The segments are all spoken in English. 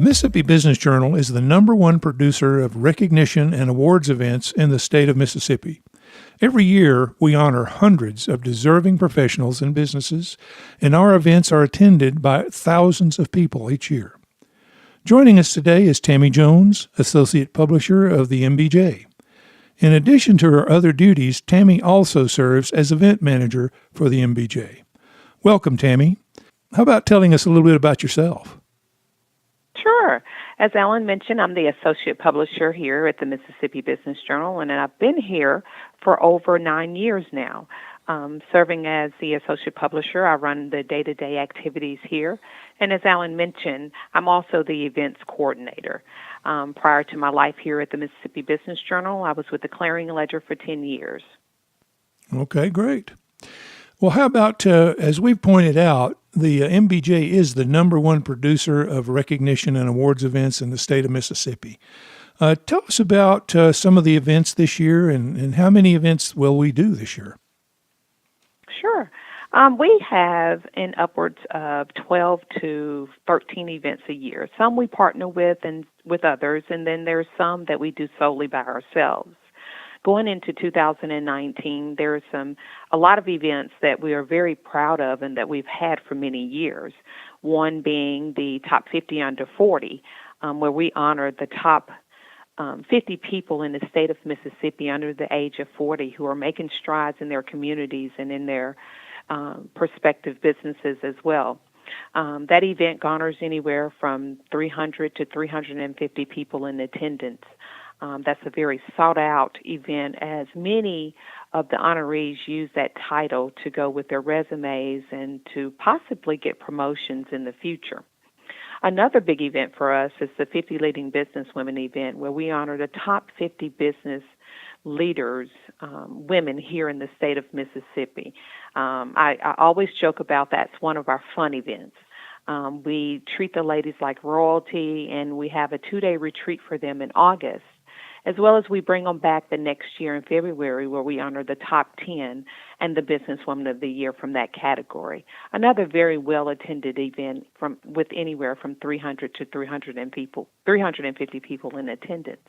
Mississippi Business Journal is the number one producer of recognition and awards events in the state of Mississippi. Every year, we honor hundreds of deserving professionals and businesses, and our events are attended by thousands of people each year. Joining us today is Tami Jones, Associate Publisher of the MBJ. In addition to her other duties, Tami also serves as Event Manager for the MBJ. Welcome, Tami. How about telling us a little bit about yourself? Sure. As Alan mentioned, I'm the Associate Publisher here at the Mississippi Business Journal, and I've been here for over 9 years now. Serving as the Associate Publisher, I run the day-to-day activities here. And as Alan mentioned, I'm also the Events Coordinator. Prior to my life here at the Mississippi Business Journal, I was with the Clearing Ledger for 10 years. Okay, great. Well, how about, as we've pointed out, the MBJ is the number one producer of recognition and awards events in the state of Mississippi. Tell us about some of the events this year and how many events will we do this year? Sure. We have in upwards of 12 to 13 events a year. Some we partner with and with others, and then there's some that we do solely by ourselves. Going into 2019, there are a lot of events that we are very proud of and that we've had for many years. One being the Top 50 Under 40, where we honor the top 50 people in the state of Mississippi under the age of 40 who are making strides in their communities and in their prospective businesses as well. That event garners anywhere from 300 to 350 people in attendance. That's a very sought-out event, as many of the honorees use that title to go with their resumes and to possibly get promotions in the future. Another big event for us is the 50 Leading Business Women event, where we honor the top 50 business leaders, women here in the state of Mississippi. I always joke about that's one of our fun events. We treat the ladies like royalty, and we have a 2-day retreat for them in August, as well as we bring them back the next year in February, where we honor the top 10 and the Businesswoman of the Year from that category. Another very well-attended event with anywhere from 300 to 350 people in attendance.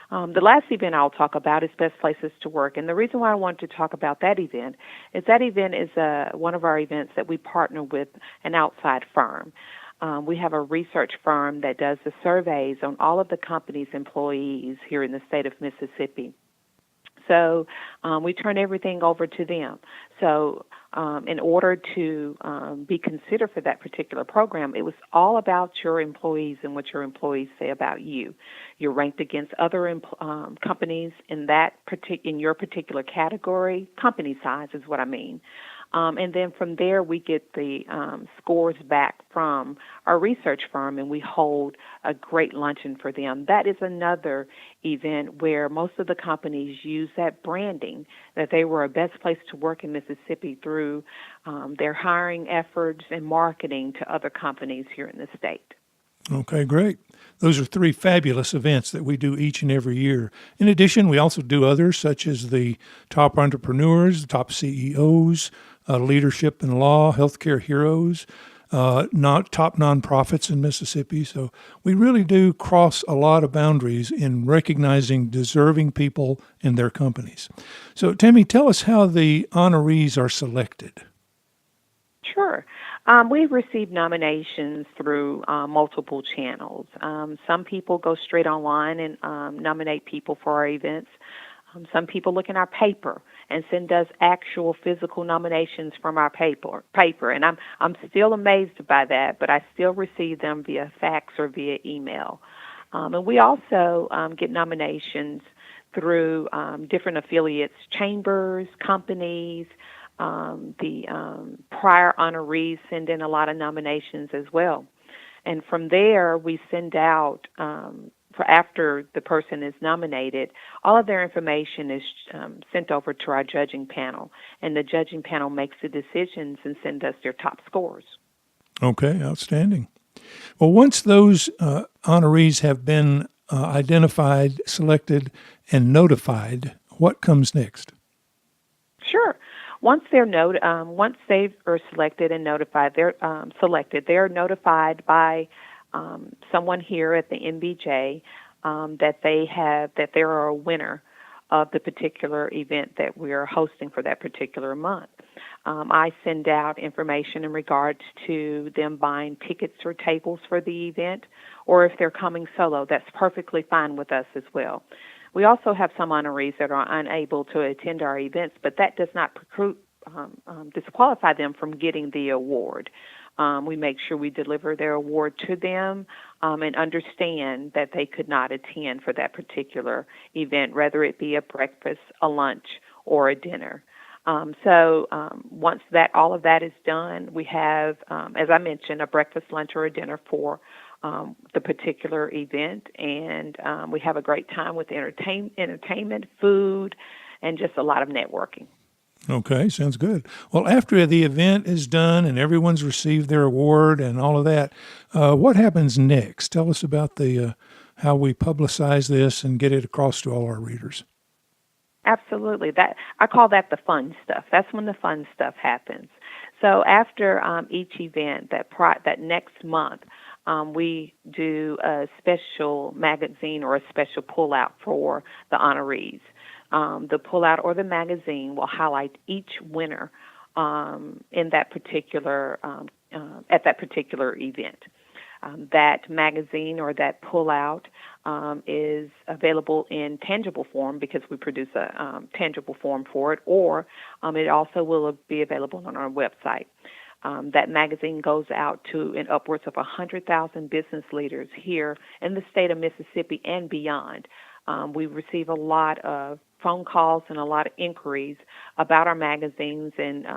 The last event I'll talk about is Best Places to Work. And the reason why I want to talk about that event is one of our events that we partner with an outside firm. We have a research firm that does the surveys on all of the company's employees here in the state of Mississippi. So we turn everything over to them. So in order to be considered for that particular program, it was all about your employees and what your employees say about you. You're ranked against other companies in your particular category. Company size is what I mean. And then from there, we get the scores back from our research firm, and we hold a great luncheon for them. That is another event where most of the companies use that branding, that they were a best place to work in Mississippi through their hiring efforts and marketing to other companies here in the state. Okay, great. Those are 3 fabulous events that we do each and every year. In addition, we also do others such as the top entrepreneurs, the top CEOs, leadership and law, healthcare heroes, top nonprofits in Mississippi. So we really do cross a lot of boundaries in recognizing deserving people and their companies. So Tami, tell us how the honorees are selected. Sure. We've received nominations through multiple channels. Some people go straight online and nominate people for our events. Some people look in our paper and send us actual physical nominations from our paper. And I'm still amazed by that, but I still receive them via fax or via email. And we also get nominations through different affiliates, chambers, companies. The prior honorees send in a lot of nominations as well. And from there, we send out, after the person is nominated, all of their information is sent over to our judging panel. And the judging panel makes the decisions and sends us their top scores. Okay, outstanding. Well, once those honorees have been identified, selected, and notified, what comes next? Sure. Once they are selected and notified, they're notified by someone here at the MBJ that they are a winner of the particular event that we are hosting for that particular month. I send out information in regards to them buying tickets or tables for the event, or if they're coming solo, that's perfectly fine with us as well. We also have some honorees that are unable to attend our events, but that does not disqualify them from getting the award. We make sure we deliver their award to them and understand that they could not attend for that particular event, whether it be a breakfast, a lunch, or a dinner. Once all of that is done, we have, as I mentioned, a breakfast, lunch, or a dinner for the particular event, and we have a great time with entertainment, food, and just a lot of networking. Okay, sounds good. Well, after the event is done and everyone's received their award and all of that, what happens next? Tell us about the how we publicize this and get it across to all our readers. Absolutely. That I call that the fun stuff. That's when the fun stuff happens. So after each event, that next month, we do a special magazine or a special pullout for the honorees. The pullout or the magazine will highlight each winner in that particular at that particular event. That magazine or that pullout is available in tangible form because we produce a tangible form for it, or it also will be available on our website. That magazine goes out to upwards of 100,000 business leaders here in the state of Mississippi and beyond. We receive a lot of phone calls and a lot of inquiries about our magazines, and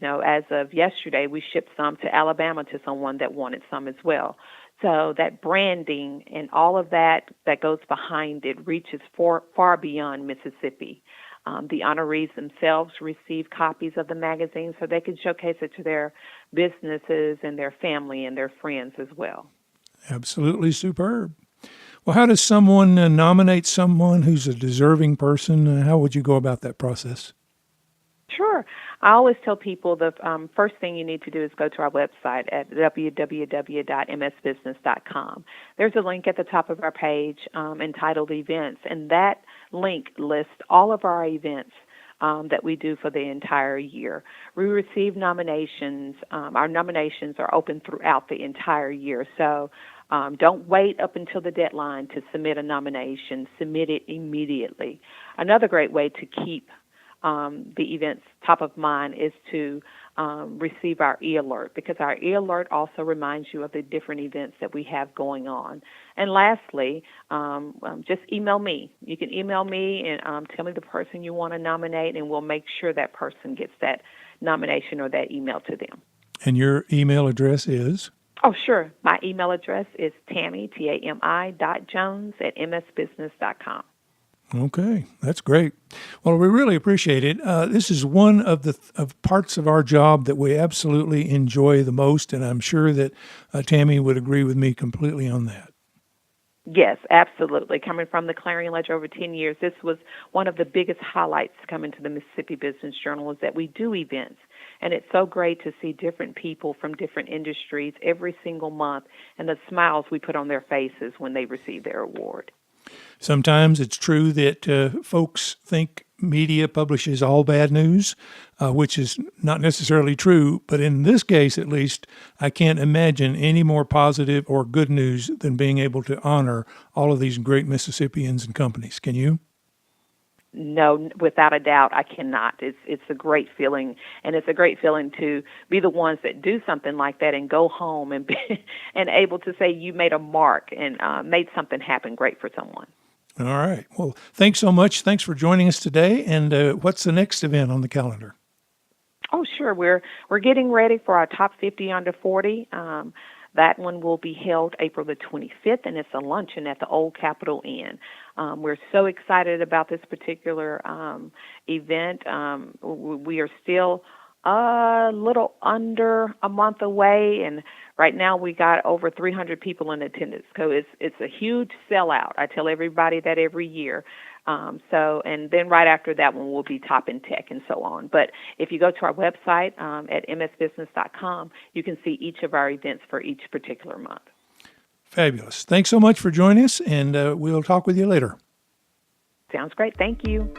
as of yesterday, we shipped some to Alabama to someone that wanted some as well. So that branding and all of that goes behind it reaches far beyond Mississippi. The honorees themselves receive copies of the magazine so they can showcase it to their businesses and their family and their friends as well. Absolutely superb. Well, how does someone nominate someone who's a deserving person? How would you go about that process? Sure. I always tell people the first thing you need to do is go to our website at www.msbusiness.com. There's a link at the top of our page entitled Events, and that link lists all of our events that we do for the entire year. We receive nominations. Our nominations are open throughout the entire year, so don't wait up until the deadline to submit a nomination. Submit it immediately. Another great way to keep the events top of mind is to receive our e-alert, because our e-alert also reminds you of the different events that we have going on. And lastly, just email me. You can email me and tell me the person you want to nominate, and we'll make sure that person gets that nomination or that email to them. And your email address is? Oh, sure. My email address is Tami, Tami.Jones@msbusiness.com. Okay, that's great. Well, we really appreciate it. This is one of the parts of our job that we absolutely enjoy the most, and I'm sure that Tami would agree with me completely on that. Yes, absolutely. Coming from the Clarion Ledger over 10 years, this was one of the biggest highlights coming to the Mississippi Business Journal, is that we do events. And it's so great to see different people from different industries every single month and the smiles we put on their faces when they receive their award. Sometimes it's true that folks think media publishes all bad news, which is not necessarily true. But in this case, at least, I can't imagine any more positive or good news than being able to honor all of these great Mississippians and companies. Can you? No, without a doubt, I cannot. It's a great feeling, and it's a great feeling to be the ones that do something like that and go home and be and able to say you made a mark and made something happen great for someone. All right. Well, thanks so much. Thanks for joining us today. And what's the next event on the calendar? Oh, sure. We're getting ready for our Top 50 Under 40. That one will be held April the 25th, and it's a luncheon at the Old Capitol Inn. We're so excited about this particular event. We are still a little under a month away, and right now we got over 300 people in attendance. So it's a huge sellout. I tell everybody that every year. And then right after that one will be Top in Tech and so on. But if you go to our website at msbusiness.com, you can see each of our events for each particular month. Fabulous. Thanks so much for joining us, and we'll talk with you later. Sounds great. Thank you.